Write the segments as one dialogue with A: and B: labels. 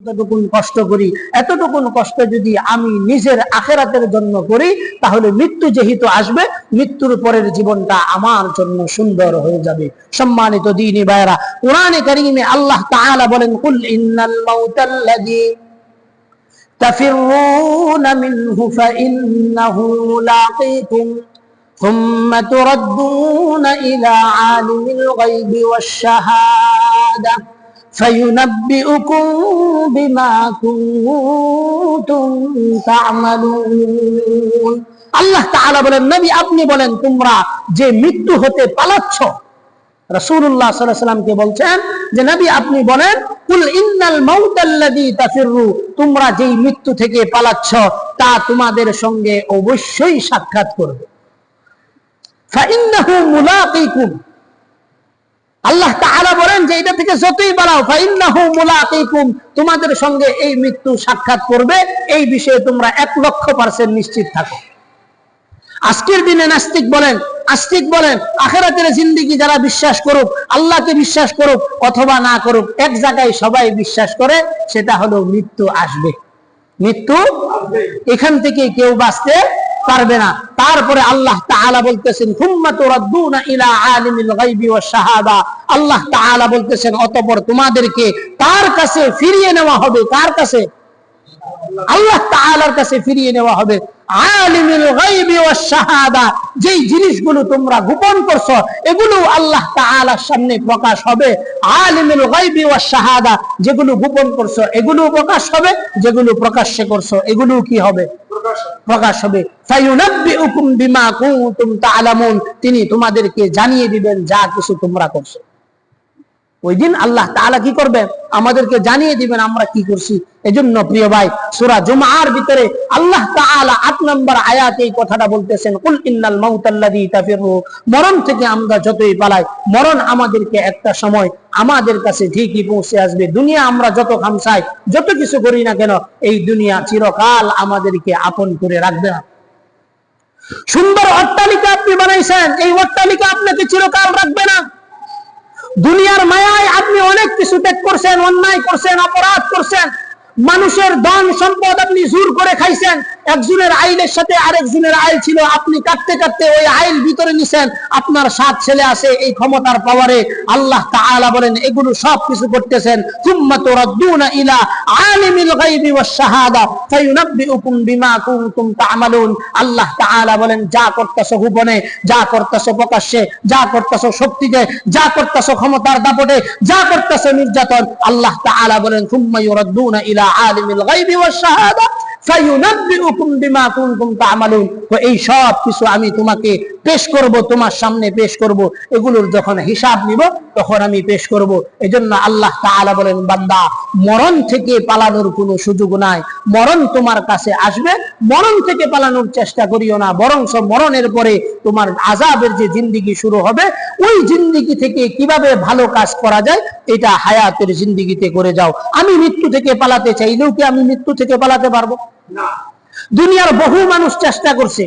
A: এতটুকুন কষ্ট করি, এতটুকুন কষ্ট যদি আমি নিজের আখিরাতের জন্য করি, তাহলে মৃত্যু যেহেতু আসবে, মৃত্যুর পরের জীবনটা আমার জন্য সুন্দর হয়ে যাবে। সম্মানিত দ্বীনি ভাইরা, কোরআনে কারীমে আল্লাহ তাআলা বলেন, কুল ইন্নাল মাউতাল্লাযী তাফিরুনা মিনহু ফাইন্নাহু মুলাকীকুম সুম্মা তুরাদ্দুনা ইলা আলিমিল গায়বি ওয়াশ শাহাদা فينبئكم بما كنتم تعملون। আল্লাহ তাআলা বলেন, নবী আপনি বলেন, তোমরা যে মৃত্যু হতে পালাচ্ছ, রাসূলুল্লাহ সাল্লাল্লাহু আলাইহি ওয়াসাল্লামকে বলছেন যে নবী আপনি বলেন, কুল ইন্নাল মাউতাল্লাযী তাফিরু, তোমরা যেই মৃত্যু থেকে পালাচ্ছ তা তোমাদের সঙ্গে অবশ্যই সাক্ষাৎ করবে। ফাইন্নাহু মুলাকীকুম, আল্লাহ তাআলা বলেন যে এটা থেকে যতই পালাও, ফাইন্নাহু মুলাকীকুম, তোমাদের সঙ্গে এই মৃত্যু সাক্ষাৎ করবে, এই বিষয়ে তোমরা 1,00,000% নিশ্চিত থাকো। আজকের দিনে নাস্তিক বলেন, আস্তিক বলেন, আখিরাতের জিন্দেগি যারা বিশ্বাস করুক, আল্লাহকে বিশ্বাস করুক অথবা না করুক, এক জায়গায় সবাই বিশ্বাস করে, সেটা হলো মৃত্যু আসবে, মৃত্যু এখান থেকে কেউ বাঁচতে পারবে না। তারপরে আল্লাহ তাআলা বলতেছেন, সুম্মা তুরাদ্দুনা ইলা আলিমিল গায়বি ওয়াশ শাহাদা, আল্লাহ তাআলা বলতেছেন অতঃপর তোমাদেরকে তার কাছে ফিরিয়ে নেওয়া হবে। কার কাছে? আল্লাহ তাআলার কাছে ফিরিয়ে নেওয়া হবে। আলিমুল গায়বি ওয়াশ শাহাদা, যেই জিনিসগুলো তোমরা গোপন করছো এগুলো আল্লাহ তাআলার সামনে প্রকাশ হবে। আলিমুল গায়বি ওয়াশ শাহাদা, যেগুলো গোপন করছো এগুলো প্রকাশ হবে, যেগুলো প্রকাশ্যে করছো এগুলো কি হবে? প্রকাশ হবে। ফায়ুনাব্বিউকুম বিমা কুনতুম তা'লামুন, তিনি তোমাদেরকে জানিয়ে দিবেন যা কিছু তোমরা করছো। ওই দিন আল্লাহ তাআলা কি করবেন? আমাদেরকে জানিয়ে দিবেন আমরা কি করছি। এজন্য প্রিয় ভাই, সূরা জুমার ভিতরে আল্লাহ তাআলা 8 নম্বর আয়াতে এই কথাটা বলতেছেন, কুল ইন্নাল মাউতাল্লাযী তাফিরু, মরণ থেকে আমরা যতই পালাই, মরণ আমাদেরকে একটা সময় আমাদের কাছে ঠিকই পৌঁছে আসবে। দুনিয়া আমরা যত খামসাই, যত কিছু করি না কেন, এই দুনিয়া চিরকাল আমাদেরকে আপন করে রাখবে না। সুন্দর অট্টালিকা আপনি বানাইছেন, এই অট্টালিকা আপনাকে চিরকাল রাখবে না। দুনিয়ার মায়ায় আপনি অনেক কিছু ত্যাগ করছেন, অন্যায় করছেন, অপরাধ করছেন, মানুষের ধন সম্পদ আপনি জোর করে খাইছেন। একজনের আইলের সাথে আরেকজনের আইল ছিল, আপনি কাটতে কাটতে ওই আইল ভিতরে নিছেন। আপনার 7 ছেলে আছে এই ক্ষমতার পাওয়ারে। আল্লাহ তাআলা বলেন এগুলো সব কিছু করতেছেন, সুম্মা তুরাদ্দুনা ইলা আলিমিল গায়বি ওয়াশ শাহাদা ফায়ুনাব্বিউকুম বিমা কুনতুম তা'মালুন। আল্লাহ তাআলা বলেন যা করতেছো গোপনে, যা করতেছো প্রকাশ্যে, যা করতেছো শক্তিতে, যা করতেছো ক্ষমতার দাপটে, যা করতেছো নির্যাতন, আল্লাহ তাআলা বলেন সুম্মা ইউরাদ্দুনা ইলা আলিমিল গায়বি ওয়াশ শাহাদা ফায়ুনাব্বিউকুম বিমা কুনতুম তা'মালুন। তো এই সব কিছু আমি তোমাকে পেশ করব, তোমার সামনে পেশ করব। এগুলোর যখন হিসাব নিব তখন আমি পেশ করব। এজন্য আল্লাহ তাআলা বলেন, বান্দা মরণ থেকে পালানোর কোনো সুযোগ নাই, মরণ তোমার কাছে আসবে। মরণ থেকে পালানোর চেষ্টা করিও না, বরং মরণের পরে তোমার আযাবের যে জিন্দেগি শুরু হবে, ওই জিন্দেগি থেকে কিভাবে ভালো কাজ করা যায় এটা হায়াতের জিন্দেগিতে করে যাও। আমি মৃত্যু থেকে পালাতে চাইলেও কি আমি মৃত্যু থেকে পালাতে পারবো না? দুনিয়ার বহু মানুষ চেষ্টা করছে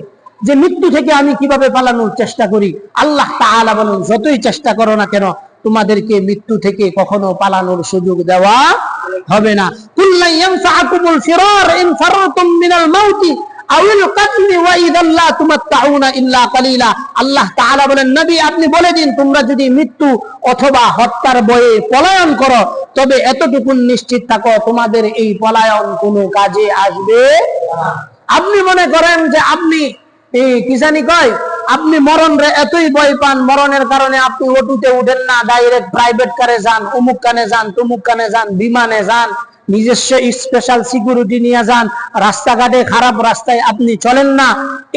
A: যে মৃত্যু থেকে আমি কিভাবে পালানোর চেষ্টা করি। আল্লাহ তাআলা বলেন যতই চেষ্টা করো না কেন, তোমাদেরকে মৃত্যু থেকে কখনো পালানোর সুযোগ দেওয়া হবে না। কুল্লা ইয়ানফাকুমুল ফিরার ইন ফারাতুম মিনাল মাউতি আউল কাতলি ওয়া ইযা লা তুমাত্তাউনা ইল্লা কালিলা। আল্লাহ তাআলা বলেন, নবী আপনি বলে দিন, তোমরা যদি মৃত্যু অথবা হত্যার ভয়ে পলায়ন করো, তবে এতটুকু নিশ্চিত থাকো তোমাদের এই পলায়ন কোনো কাজে আসবে না। আপনি মনে করেন যে আপনি কি জানি কয়, আপনি মরণ রে এতই ভয় পান, মরণের কারণে আপনি অটোতে উঠেন না, ডাইরেক্ট প্রাইভেট কারে যান, অমুক কানে যান, তমুক কানে যান, বিমানে যান, নিজস্ব স্পেশাল সিকিউরিটি নিয়ে যান, রাস্তাঘাটে খারাপ রাস্তায় আপনি চলেন না।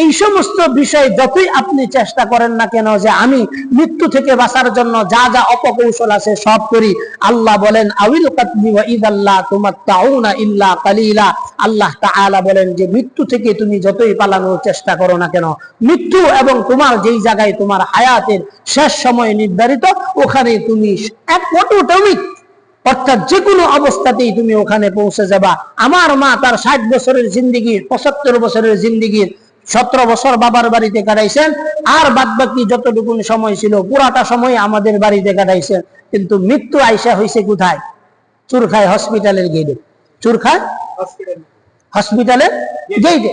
A: এই সমস্ত বিষয় যতই আপনি চেষ্টা করেন না কেন যে আমি মৃত্যু থেকে বাঁচার জন্য যা যা অপকৌশল আছে সব করি, আল্লাহ বলেন আউল কাতলি ওয়া ইযা লা তুমাত্তাউনা ইল্লা কালিলা। আল্লাহ তাআলা বলেন যে মৃত্যু থেকে তুমি যতই পালানোর চেষ্টা করো না কেন, মৃত্যু এবং তোমার যেই জায়গায় তোমার হায়াতের শেষ সময় নির্ধারিত, ওখানে তুমি এক অটোমেটিক, অর্থাৎ যে কোনো অবস্থাতেই তুমি ওখানে পৌঁছে যাবা। আমার মা তার 60 বছরের জিন্দেগি, 75 বছরের জিন্দেগির 17 বছর বাবার বাড়িতে কাটাইছেন, আর বাদ বাকি যতটুকু সময় ছিল পুরাটা সময় আমাদের বাড়িতে কাটাইছেন। কিন্তু মৃত্যু আইসা হয়েছে কোথায়? চুরখাই হসপিটালের গেটে। চুর খায় হসপিটালে গেইটে।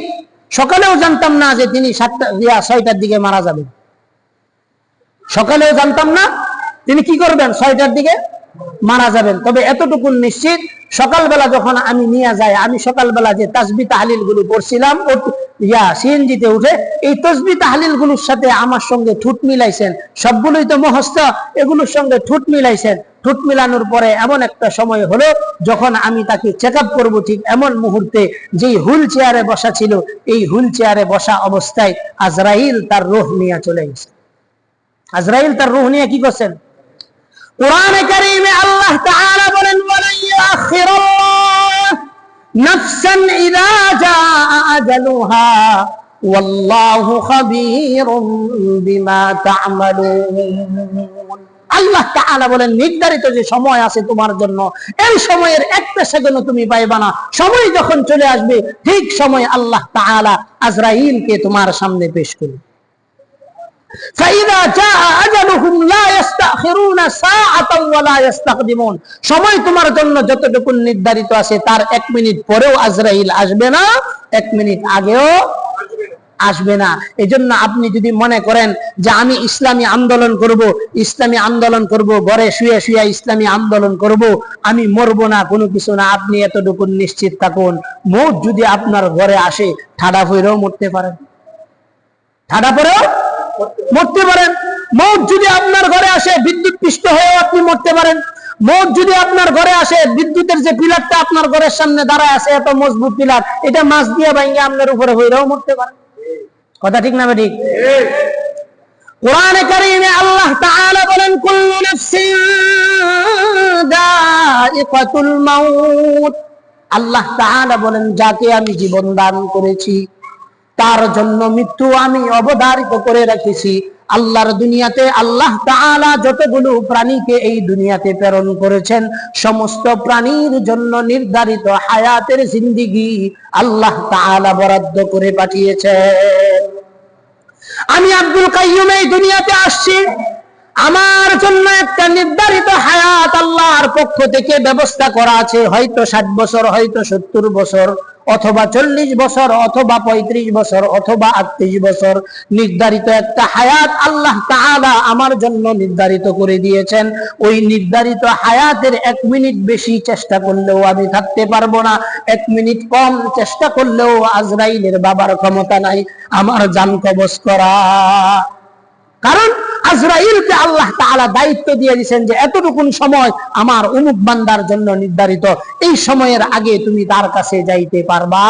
A: সকালেও জানতাম না যে তিনি 6টার দিকে মারা যাবেন, সকালেও জানতাম না তিনি কি করবেন, 6টার দিকে মারা যাবেন। তবে এতটুকু নিশ্চিত, সকালবেলা যখন আমি নিয়ে যাই, আমি সকালবেলা যে তাসবিহ তাহলিল গুলো পড়ছিলাম সিএনজিতে উঠে, এই তাসবিহ তাহলিল গুলোর সাথে আমার সঙ্গে ঠুট মিলাইছেন, সবগুলোই তো মুখস্থ, এগুলোর সঙ্গে ঠুট মিলাইছেন। ঠুট মিলানোর পরে এমন একটা সময় হলো যখন আমি তাকে চেক আপ করবো, ঠিক এমন মুহূর্তে যেই হুইল চেয়ারে বসা ছিল, এই হুইল চেয়ারে বসা অবস্থায় আজরাইল তার রূহ নিয়ে চলে গেছে। আজরাইল তার রূহ নিয়ে কি করছেন? কোরআনে কারীমে আল্লাহ তাআলা বলেন, ওয়ালা ইয়াখিরুল্লাহ নাফসান ইযা জাআ আজালুহা ওয়াল্লাহু খাবীরুম বিমা তা'মালুন। আল্লাহ তাআলা বলেন, নির্ধারিত যে সময় আছে তোমার জন্য, এই সময়ের একটা সেকেন্ড তুমি পাইবা না। সময় যখন চলে আসবে, ঠিক সময় আল্লাহ তাআলা আজরাইলকে তোমার সামনে পেশ করবে। فإذا جاء أجلهم لا يستأخرون ساعة ولا يستقدمون। সময় তোমার জন্য যতটুকু নির্ধারিত আছে তার 1 মিনিট পরেও আজরাইল আসবে না, 1 মিনিট আগেও আসবে না। এজন্য আপনি যদি মনে করেন যে আমি ইসলামী আন্দোলন করব, ইসলামী আন্দোলন করব, ঘরে শুয়ে শুয়ে ইসলামী আন্দোলন করব, আমি মরবো না, কোনো কিছু না, আপনি এতটুকু নিশ্চিত থাকুন, মৌত যদি আপনার ঘরে আসে, ঠাডা পড়েও মরতে পারেন, ঠাডা পড়েও মরতে পারেন। মৌত যদি আপনার ঘরে আসে, বিদ্যুৎ পৃষ্ঠ হয়েও আপনি মরতে পারেন। মৌত যদি আপনার ঘরে আসে, বিদ্যুতের যে পিলারটা আপনার ঘরের সামনে দাঁড়ায় আছে, এত মজবুত পিলার, এটা মাছ দিয়ে ভাঙিয়ে আপনার উপরে হইলেও মরতে পারেন। কথা ঠিক না ঠিক? কোরআনে কারীমে আল্লাহ তাআলা বলেন, কুল্লু নাফসিন যায়িকাতুল মাউত। আল্লাহ তাআলা বলেন, যাকে আমি জীবন দান করেছি তার জন্য মৃত্যু আমি অবধারিত করে রেখেছি। আল্লাহর দুনিয়াতে আল্লাহ তাআলা যতগুলো প্রাণীকে এই দুনিয়াতে প্রেরণ করেছেন, সমস্ত প্রাণীর জন্য নির্ধারিত হায়াতের জিন্দেগি আল্লাহ তাআলা বরাদ্দ করে পাঠিয়েছেন। আমি আব্দুল কাইয়ুম এই দুনিয়াতে আসছি, আমার জন্য একটা নির্ধারিত হায়াত আল্লাহর পক্ষ থেকে ব্যবস্থা করা আছে। হয়তো 60 বছর, হয়তো 70 বছর, অথবা 40 বছর, অথবা 35 বছর, অথবা 38 বছর, নির্ধারিত একটা হায়াত আল্লাহ তাআলা আমার জন্য নির্ধারিত করে দিয়েছেন। ওই নির্ধারিত হায়াতের 1 মিনিট বেশি চেষ্টা করলেও আমি থাকতে পারবো না, 1 মিনিট কম চেষ্টা করলেও আজরাইলের বাবার ক্ষমতা নাই আমার জান কবজ করা। কারণ আজরাইলকে আল্লাহ তাআলা দায়িত্ব দিয়ে দিয়েছেন যে এতটুকু সময় আমার উমুক বান্দার জন্য নির্ধারিত, এই সময়ের আগে তুমি তার কাছে যাইতে পারবা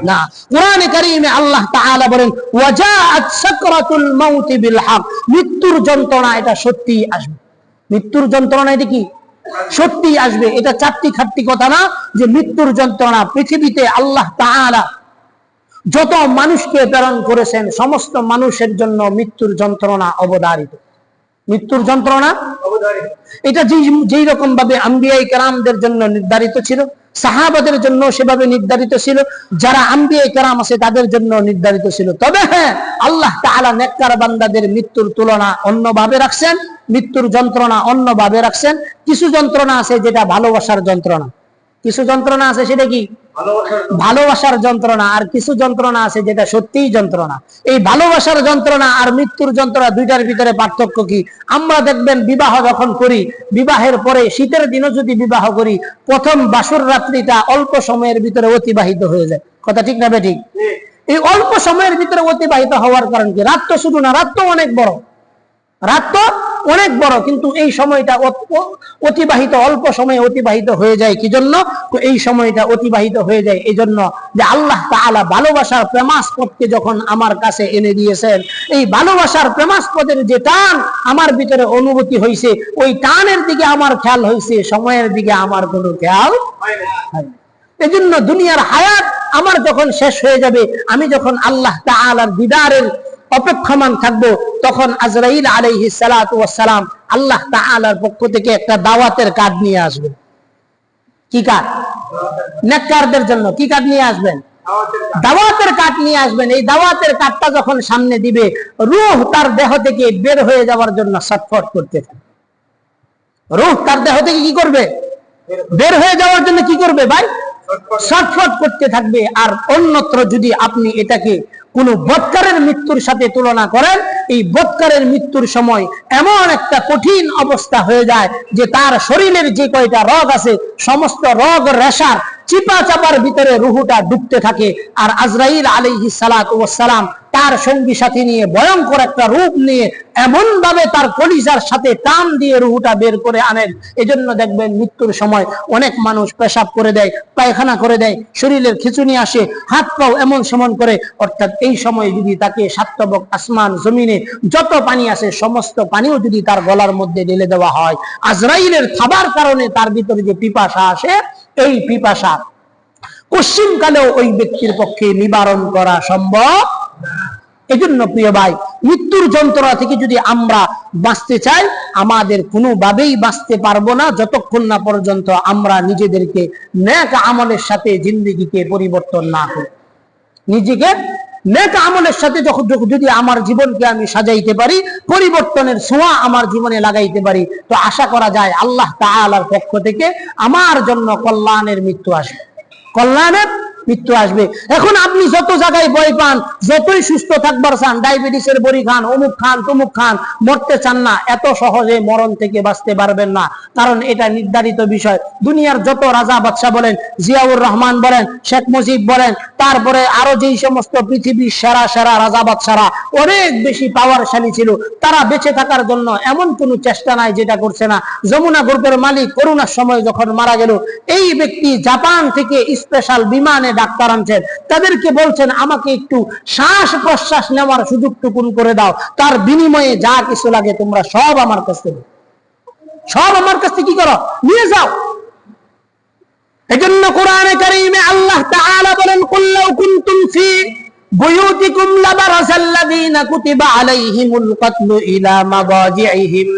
A: না। কোরআনে কারীমে আল্লাহ তাআলা বলেন, ওয়াজাআত সাকরাতুল মাউত বিল হক। মৃত্যুর যন্ত্রণা এটা সত্যিই আসবে, মৃত্যুর যন্ত্রণা এটা কি সত্যিই আসবে। এটা চারটি খাট্টি কথা না যে মৃত্যুর যন্ত্রণা। পৃথিবীতে আল্লাহ তাআলা যত মানুষকে প্রেরণ করেছেন, সমস্ত মানুষের জন্য মৃত্যুর যন্ত্রণা অবধারিত, মৃত্যুর যন্ত্রণা অবধারিত। এটা যেই রকম ভাবে আম্বিয়ায়ে কেরামদের জন্য নির্ধারিত ছিল, সাহাবাদের জন্য সেভাবে নির্ধারিত ছিল, যারা আম্বিয়ায়ে কেরাম আছে তাদের জন্য নির্ধারিত ছিল। তবে হ্যাঁ, আল্লাহ তাআলা নেককার বান্দাদের মৃত্যুর তুলনা অন্যভাবে রাখছেন, মৃত্যুর যন্ত্রণা অন্যভাবে রাখছেন। কিছু যন্ত্রণা আছে যেটা ভালোবাসার যন্ত্রণা, কিছু যন্ত্রণা আছে সেটা কি ভালোবাসার যন্ত্রণা, আর কিছু যন্ত্রণা আছে যেটা সত্যিই যন্ত্রণা। এই ভালোবাসার যন্ত্রণা আর মৃত্যুর যন্ত্রণা, দুইটার ভিতরে পার্থক্য কি? আমরা দেখবেন বিবাহ যখন করি, বিবাহের পরে শীতের দিনও যদি বিবাহ করি, প্রথম বাসর রাত্রিটা অল্প সময়ের ভিতরে অতিবাহিত হয়ে যায়। কথা ঠিক না বেঠিক? এই অল্প সময়ের ভিতরে অতিবাহিত হওয়ার কারণ কি? রাত তো শুধু না, রাত তো অনেক বড়, রাত তো অনেক বড়, কিন্তু এই সময়টা অতিবাহিত অল্প সময়ে অতিবাহিত হয়ে যায় কি জন্য? তো এই সময়টা অতিবাহিত হয়ে যায় এই জন্য যে আল্লাহ তাআলা ভালোবাসার প্রেমাস্পদকে যখন আমার কাছে এনে দিয়েছেন, এই ভালোবাসার প্রেমাস্পদের যে টান আমার ভিতরে অনুভূতি হয়েছে, ওই টানের দিকে আমার খেয়াল হয়েছে, সময়ের দিকে আমার কোনো খেয়াল হয়নি। এই জন্য দুনিয়ার হায়াত আমার যখন শেষ হয়ে যাবে, আমি যখন আল্লাহ তাআলার দিদারের অপেক্ষমান থাকবো, তখন আজরাইল আলাইহিস সালাতু ওয়াস সালাম আল্লাহ তাআলার পক্ষ থেকে একটা দাওয়াতের কার্ড নিয়ে আসবেন। কি কার্ড? নেককারদের জন্য কি কার্ড নিয়ে আসবেন? দাওয়াতের কার্ড নিয়ে আসবেন। এই দাওয়াতের কার্ডটা যখন সামনে দিবে, রূহ তার দেহ থেকে বের হয়ে যাওয়ার জন্য ছটফট করতে থাকে। রূহ তার দেহ থেকে কি করবে? বের হয়ে যাওয়ার জন্য কি করবে ভাই? ছটফট করতে থাকবে। আর অন্যত্র যদি আপনি এটাকে কোন বৎকারের মৃত্যুর সাথে তুলনা করেন, এই বৎকারের মৃত্যুর সময় এমন একটা কঠিন অবস্থা হয়ে যায় যে তার শরীরের যে কয়টা রগ আছে সমস্ত রগ রেশার চিপা চাপার ভিতরে রুহুটা ডুবতে থাকে। আর আজরাইল আলাইহিস সালাতু ওয়াস সালাম তার সঙ্গী সাথী নিয়ে ভয়ঙ্কর একটা রূপ নিয়ে এমন ভাবে তার কলিজার সাথে টান দিয়ে রুহুটা বের করে আনেন। এজন্য দেখবেন মৃত্যুর সময় অনেক মানুষ পেশাব করে দেয়, পায়খানা করে দেয়, শরীরের খিঁচুনি আসে, হাত পাও এমন সমন করে। অর্থাৎ এই সময় যদি তাকে সাতবক আসমান জমিনে যত পানি আছে সমস্ত পানিও যদি তার গলার মধ্যে ঢেলে দেওয়া হয়, আজরাইলের খাবার কারণে তার ভিতরে যে পিপাসা আসে, এই পিপাসা পশ্চিমকালেও ওই ব্যক্তির পক্ষে নিবারণ করা সম্ভব। এজন্য প্রিয় ভাই, মৃত্যুর যন্ত্রণা থেকে যদি আমরা বাঁচতে চাই, আমাদের কোনোভাবেই বাঁচতে পারবো না যতক্ষণ না পর্যন্ত আমরা নিজেদেরকে নেক আমলের সাথে জিন্দেগিকে পরিবর্তন না করি। নিজেকে নেক আমলের সাথে যদি আমার জীবনকে আমি সাজাইতে পারি, পরিবর্তনের ছোঁয়া আমার জীবনে লাগাইতে পারি, তো আশা করা যায় আল্লাহ তাআলার পক্ষ থেকে আমার জন্য কল্যাণের মৃত্যু আসবে, কল্যাণের মৃত্যু আসবে। এখন আপনি যত জায়গায় ভয় পান, যতই সুস্থ থাকবার চান, ডায়াবেটিসের বড়ি খান, অমুক খান, তমুক খান, মরতে চান না, এত সহজে মরণ থেকে বাঁচতে পারবেন না। কারণ এটা নির্ধারিত বিষয়। দুনিয়ার যত রাজা বাদশাহ বলেন, জিয়াউর রহমান বলেন, শেখ মুজিব বলেন, তারপরে আরো যেই সমস্ত পৃথিবীর সেরা সেরা রাজা বাদশারা অনেক বেশি পাওয়ারশালী ছিল, তারা বেঁচে থাকার জন্য এমন কোনো চেষ্টা নাই যেটা করছে না। যমুনা গ্রুপের মালিক করোনার সময় যখন মারা গেল, এই ব্যক্তি জাপান থেকে স্পেশাল বিমানে ডাক্তার আনছেন, তাদেরকে বলছেন আমাকে একটু শ্বাস প্রশ্বাস নেওয়ার সুযোগটুকুন করে দাও, তার বিনিময়ে যা কিছু লাগে তোমরা সব আমার কাছ থেকে, সব আমার কাছ থেকে কি করো, নিয়ে যাও। এজন্য কোরআনে কারীমে আল্লাহ তাআলা বলেন, কুল লাউ কুনতুম ফি বুয়ুতিকুম লাবারাসাল্লাযীনা কুতিবা আলাইহিমুল কাতলু ইলা মাদাজিইহিম।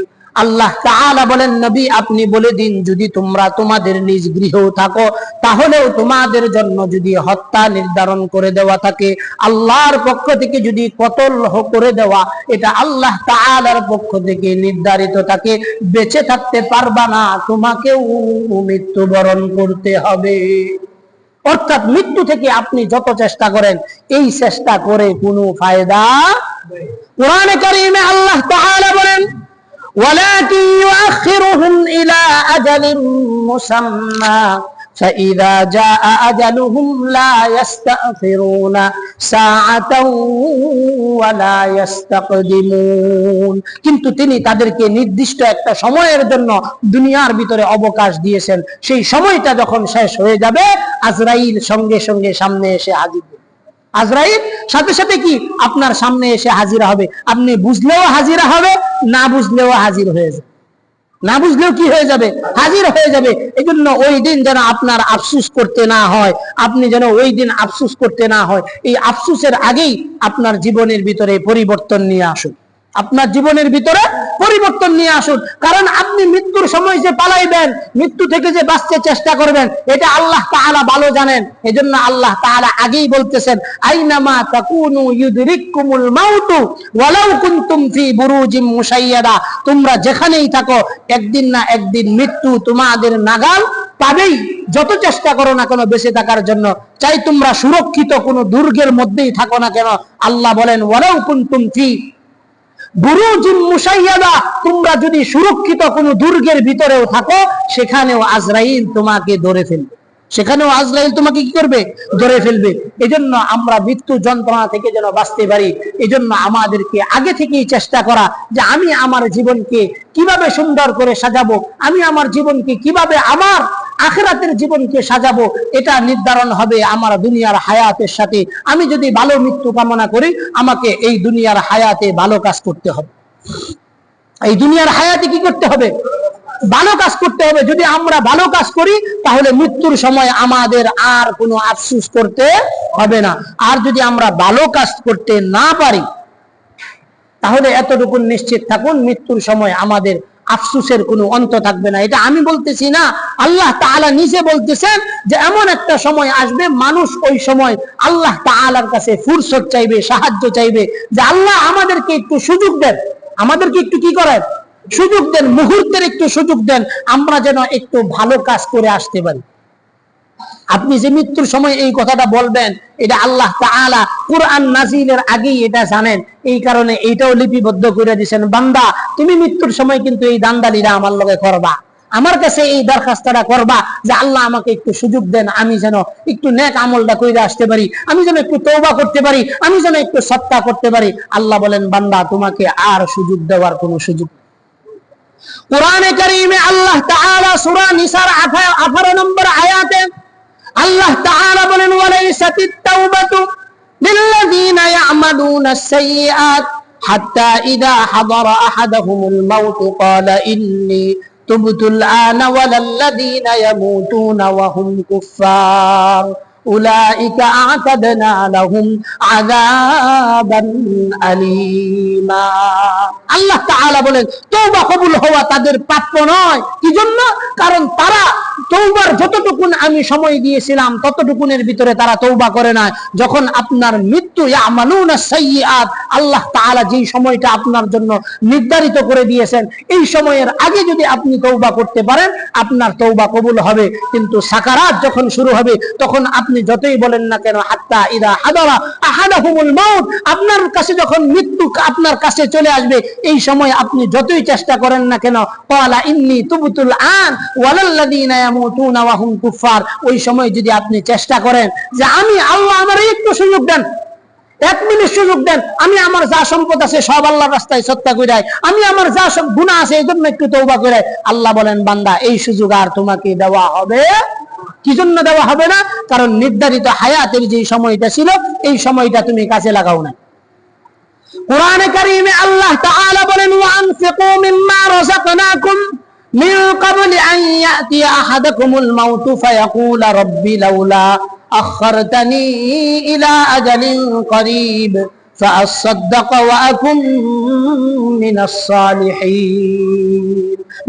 A: আল্লাহ তাআলা বলেন, নবী আপনি বলে দিন, যদি তোমরা তোমাদের নিজ গৃহেও থাকো, তাহলেও তোমাদের জন্য যদি হত্যা নির্ধারণ করে দেওয়া থাকে, আল্লাহর পক্ষ থেকে যদি কতল করে দেওয়া, এটা আল্লাহ তাআলার পক্ষ থেকে নির্ধারিত থাকে, বেঁচে থাকতে পারবা না, তোমাকেও মৃত্যুবরণ করতে হবে। অর্থাৎ মৃত্যু থেকে আপনি যত চেষ্টা করেন, এই চেষ্টা করে কোনো ফায়দা। কোরআনে কারীমে আল্লাহ তাআলা বলেন, ওয়ালাকিন ইউআখিরুহুম ইলা আজালিন মুসাম্মা فإذا جاء أجلهم لا يستأخرون ساعة ولا يستقدمون। কিন্তু তিনি তাদেরকে নির্দিষ্ট একটা সময়ের জন্য দুনিয়ার ভিতরে অবকাশ দিয়েছেন। সেই সময়টা যখন শেষ হয়ে যাবে, আজরাইল সঙ্গে সঙ্গে সামনে এসে হাজির হবে। আজরাইল সাথে সাথে কি আপনার সামনে এসে হাজিরা হবে। আপনি বুঝলেও হাজিরা হবে, না বুঝলেও হাজির হয়ে যাবে, না বুঝলেও কি হয়ে যাবে, হাজির হয়ে যাবে। এই জন্য ওই দিন যেন আপনার আফসুস করতে না হয়, আপনি যেন ওই দিন আফসুস করতে না হয়, এই আফসুসের আগেই আপনার জীবনের ভিতরে পরিবর্তন নিয়ে আসুন, আপনার জীবনের ভিতরে পরিবর্তন নিয়ে আসুন। কারণ আপনি মৃত্যুর সময় যে পালাইবেন, মৃত্যু থেকে যে বাঁচতে চেষ্টা করবেন, এটা আল্লাহ তাআলা ভালো জানেন। এজন্য আল্লাহ তাআলা আগেই বলতেছেন, আইনামা তাকুনু ইউদরিকুমুল মাউতু ওয়ালাউ কুনতুম ফি বুরুজিম মুশাইয়াদা। তোমরা যেখানেই থাকো, একদিন না একদিন মৃত্যু তোমাদের নাগাল পাবেই। যত চেষ্টা করো না কেন বেঁচে থাকার জন্য, চাই তোমরা সুরক্ষিত কোনো দুর্গের মধ্যেই থাকো না কেন, আল্লাহ বলেন ওয়ালাউ কুনতুম ফি বুরুজিম মুশাইয়াদা, তোমরা যদি সুরক্ষিত কোনো দুর্গের ভিতরেও থাকো, সেখানেও আজরাইল তোমাকে ধরে ফেলবে, সেখানেও আজরাইল তোমাকে কি করবে, ধরে ফেলবে। এজন্য আমরা মৃত্যু যন্ত্রণা থেকে যেন বাঁচতে পারি, এজন্য আমাদেরকে আগে থেকেই চেষ্টা করা যে আমি আমার জীবনকে কিভাবে সুন্দর করে সাজাবো, আমি আমার জীবনকে কিভাবে আমার আখিরাতের জীবনকে সাজাবো, এটা নির্ধারণ হবে আমার দুনিয়ার হায়াতের সাথে। আমি যদি ভালো মৃত্যু কামনা করি, আমাকে এই দুনিয়ার হায়াতে ভালো কাজ করতে হবে, এই দুনিয়ার হায়াতে কি করতে হবে, ভালো কাজ করতে হবে। যদি আমরা ভালো কাজ করি, তাহলে মৃত্যুর সময় আমাদের আর কোনো আফসোস করতে হবে না। আর যদি আমরা ভালো কাজ করতে না পারি, তাহলে এতটুকু নিশ্চিত থাকুন, মৃত্যুর সময় আমাদের আফসোসের কোনো অন্ত থাকবে না। এটা আমি বলতেছি না, আল্লাহ তাআলা নিজে বলতেছেন যে এমন একটা সময় আসবে, মানুষ ওই সময় আল্লাহ তাআলার কাছে ফুরসত চাইবে, সাহায্য চাইবে, যে আল্লাহ আমাদেরকে একটু সুযোগ দেন, আমাদেরকে একটু কি করেন, সুযোগ দেন, মুহূর্তের একটু সুযোগ দেন, আমরা যেন একটু ভালো কাজ করে আসতে পারি। আপনি যে মৃত্যুর সময় এই কথাটা বলবেন, এটা আল্লাহ তাআলা কুরআন নাজিলের আগেই এটা জানেন। এই কারণে এইটাও লিপিবদ্ধ করে দিয়েছেন, বান্দা তুমি মৃত্যুর সময় কিন্তু এই দান্দালিরা আমার লগে করবা, আমার কাছে এই দরখাস্তটা করবা যে আল্লাহ আমাকে একটু সুযোগ দেন, আমি যেন একটু নেক আমলটা কইরা আসতে পারি, আমি যেন একটু তওবা করতে পারি, আমি যেন একটু সদকা করতে পারি। আল্লাহ বলেন, বান্দা তোমাকে আর সুযোগ দেওয়ার কোনো সুযোগ নেই। কুরআনে কারীমে আল্লাহ তাআলা সূরা নিসার 18 নম্বর আয়াতে আল্লাহ তাআলা বলেন, ওয়ালাইসাতিত তাওবাতু লিল্লাযীনা ইয়া'মালুনাস সাইয়্যাত হাত্তা ইযা হাদারা আহাদাহুমুল মাউত ক্বালা ইন্নী তুবতুল আনা ওয়ালাল্লাযীনা ইয়ামুতুনা ওয়া হুম কুফফার উলাইকা আ'তাদনা লাহুম আযাবান আলীমা। আল্লাহ তাআলা বলেন, তওবা কবুল হওয়া তাদের প্রাপ্য নয়। কি জন্য? কারণ তারা তওবার যতটুকুন আমি সময় দিয়েছিলাম ততটুকুনের ভিতরে তারা তওবা করে না। যখন আপনার মৃত্যু, ইয়ামালুনা সাইয়্যাত, আল্লাহ তাআলা যেই সময়টা আপনার জন্য নির্ধারিত করে দিয়েছেন, এই সময়ের আগে যদি আপনি তওবা করতে পারেন আপনার তওবা কবুল হবে। কিন্তু সাকারাত যখন শুরু হবে তখন আপনি যতই বলেন না কেন, হাত্তা ইদা হাদারা আহাদাহুমুল মাউত, আপনার কাছে যখন মৃত্যু আপনার কাছে চলে আসবে, এই সময় আপনি যতই চেষ্টা করেন না কেন, ক্বালা ইন্নী তুবতুল আন ওয়ালাল্লাযীনা ইয়ামুতুনা ওয়া হুম কুফফার, ওই সময় যদি আপনি চেষ্টা করেন যে আমি আল্লাহ আমার একটু সুযোগ দেন, 1 মিনিট সুযোগ দেন, আমি আমার যা সম্পদ আছে সব আল্লাহর রাস্তায় সদকা কইরাই, আমি আমার যা সব গুনাহ আছে এই জন্য একটু তওবা কইরাই, আল্লাহ বলেন, বান্দা এই সুযোগ আর তোমাকে দেওয়া হবে। কি জন্য দেওয়া হবে না? কারণ নির্ধারিত হায়াতের যে সময়টা ছিল এই সময়টা তুমি কাজে লাগাও না। কুরআনে কারীমে আল্লাহ তাআলা বলেন, ওয়া আনফিকু মিম্মা রাযাকনাকুম মিন ক্বাবলি আন ইয়াতিয়া আহাদাকুমুল মাউতু ফায়াকুলা রাব্বি লাউলা আখখারতানি ইলা আজালিন করিব ফাআসাদদাক ওয়া আকুম মিনাস সালিহিন।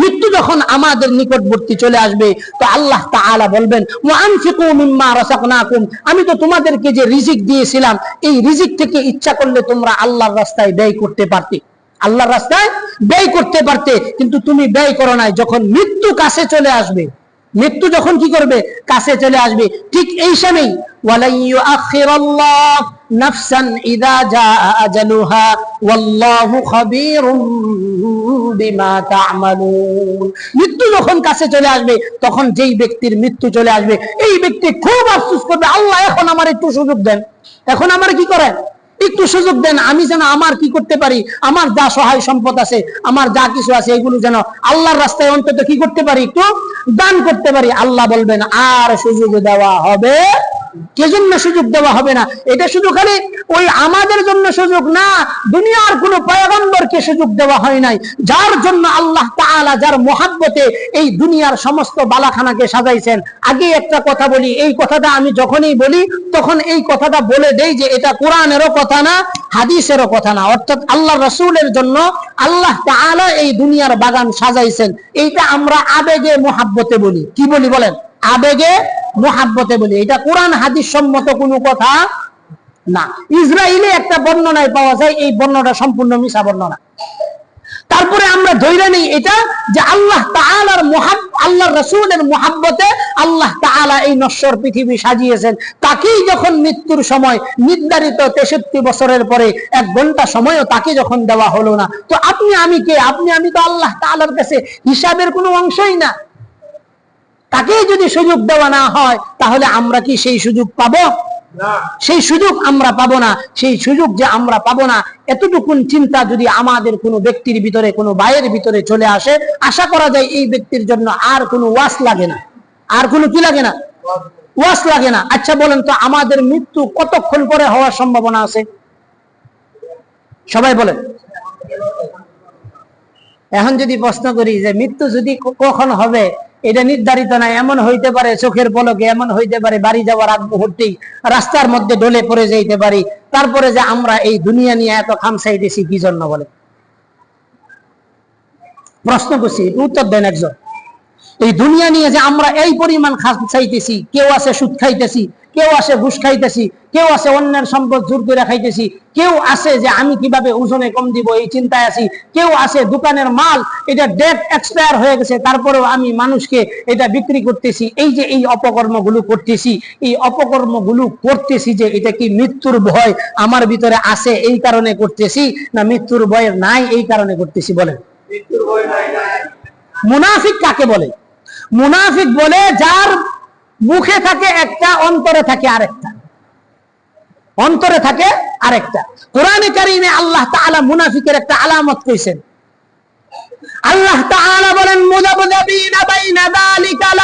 A: মৃত্যু যখন আমাদের নিকটবর্তী চলে আসবে তো আল্লাহ তাআলা বলবেন, ওয়া আনফিকু মিম্মা রাযাকনাকুম, আমি তো তোমাদেরকে যে রিজিক দিয়েছিলাম এই রিজিক থেকে ইচ্ছা করলে তোমরা আল্লাহর রাস্তায় ব্যয় করতে পারতে, আল্লাহর রাস্তায় ব্যয় করতে পারতে, কিন্তু তুমি ব্যয় করো নাই। যখন মৃত্যু কাছে চলে আসবে, মৃত্যু যখন কি করবে? কাছে চলে আসবে, ঠিক এই সময় ওয়ালাই ইউআখিরাল্লাহ নাফসান ইযা জাআ আজালুহা ওয়াল্লাহু খাবীরুম বিমা তা'মালুন। মৃত্যু যখন কাছে চলে আসবে তখন যেই ব্যক্তির মৃত্যু চলে আসবে এই ব্যক্তি খুব আফসোস করবে, আল্লাহ এখন আমার একটু সুযোগ দেন, এখন আমার কি করেন, একটু সুযোগ দেন, আমি যেন আমার কি করতে পারি, আমার যা সহায় সম্পদ আছে, আমার যা কিছু আছে এগুলো যেন আল্লাহর রাস্তায় অন্তত কি করতে পারি, একটু দান করতে পারি। আল্লাহ বলবেন, আর সুযোগ দেওয়া হবে। কে জন্য সুযোগ দেওয়া হবে না? এটা শুধু খালি ওই আমাদের জন্য সুযোগ না, দুনিয়ার কোনো পয়গম্বরকে সুযোগ দেওয়া হয় নাই, যার জন্য আল্লাহ তাআলা যার মহব্বতে এই দুনিয়ার সমস্ত বালাখানাকে সাজাইছেন। আগে একটা কথা বলি, এই কথাটা আমি যখনই বলি তখন এই কথাটা বলে দেই যে এটা কোরআনেরও কথা না, হাদিসেরও কথা না, অর্থাৎ আল্লাহ রাসূলের জন্য আল্লাহ তাআলা এই দুনিয়ার বাগান সাজাইছেন। এইটা আমরা আবেগে মহব্বতে বলি। কি বলি বলেন? আবেগে মুহাব্বতে বলি। এটা কোরআন হাদিস সম্মত কোনো কথা না। ইসরায়েলে একটা বর্ণনায় পাওয়া যায়, এই বর্ণনাটা সম্পূর্ণ মিছা বর্ণনা। তারপরে আমরা ধরে নেই এটা যে আল্লাহ তাআলার আল্লাহর রাসূলের মুহাব্বতে আল্লাহ তাআলা এই নশ্বর পৃথিবী সাজিয়েছেন। তাকেই যখন মৃত্যুর সময় নির্ধারিত 63 বছরের পরে 1 ঘন্টা সময়ও তাকে যখন দেওয়া হলো না, তো আপনি আমি কে? আপনি আমি তো আল্লাহ তাআলার কাছে হিসাবের কোনো অংশই না। তাকে যদি সুযোগ দেওয়া না হয় তাহলে আমরা কি সেই সুযোগ পাবো? সেই সুযোগ আমরা পাবো না। সেই সুযোগ যে আমরা পাবো না এতটুকুন চিন্তা যদি আমাদের কোনো ব্যক্তির ভিতরে, কোনো ভাইয়ের ভিতরে চলে আসে, আশা করা যায় এই ব্যক্তির জন্য আর কোনো ওয়াস লাগে না, আর কোনো কি লাগে না, ওয়াস লাগে না। আচ্ছা বলেন তো, আমাদের মৃত্যু কতক্ষণ পরে হওয়ার সম্ভাবনা আছে? সবাই বলেন। এখন যদি প্রশ্ন করি যে মৃত্যু যদি কখন হবে এটা নির্ধারিত নাই, এমন হইতে পারে চোখের পলকে, এমন হইতে পারে বাড়ি যাওয়ার আগ মুহূর্তেই রাস্তার মধ্যে ডলে পড়ে যাইতে পারি। তারপরে যে আমরা এই দুনিয়া নিয়ে এত খামসাইতেছি কি জন্য বলে? প্রশ্ন করছি, উত্তর দেন একজন। এই দুনিয়া নিয়ে যে আমরা এই পরিমাণ চাইতেছি, কেউ আছে সুদ খাইতেছি, কেউ আছে ঘুষ খাইতেছি, কেউ আছে অন্যের সম্পদ জোর করে খাইতেছি, কেউ আছে যে আমি কিভাবে ওজনে কম দিব এই চিন্তায় আছি, কেউ আছে দোকানের মাল এটা ডেট এক্সপায়ার হয়ে গেছে তারপরেও আমি মানুষকে এটা বিক্রি করতেছি। এই যে এই অপকর্মগুলো করতেছি, এই অপকর্মগুলো করতেছি যে এটা কি মৃত্যুর ভয় আমার ভিতরে আছে এই কারণে করতেছি, না মৃত্যুর ভয় নাই এই কারণে করতেছি? বলেন, মৃত্যুর ভয় নাই। মুনাফিক কাকে বলে? মুনাফিক বলে যার মুখে থাকে একটা, অন্তরে থাকে আরেকটা। অন্তরে থাকে আরেকটা। কোরআনে কারীমে আল্লাহ তাআলা মুনাফিকের একটা আলামত কইছেন। আল্লাহ তাআলা বলেন মুযাবযাবিনা বাইনা যালিকা লা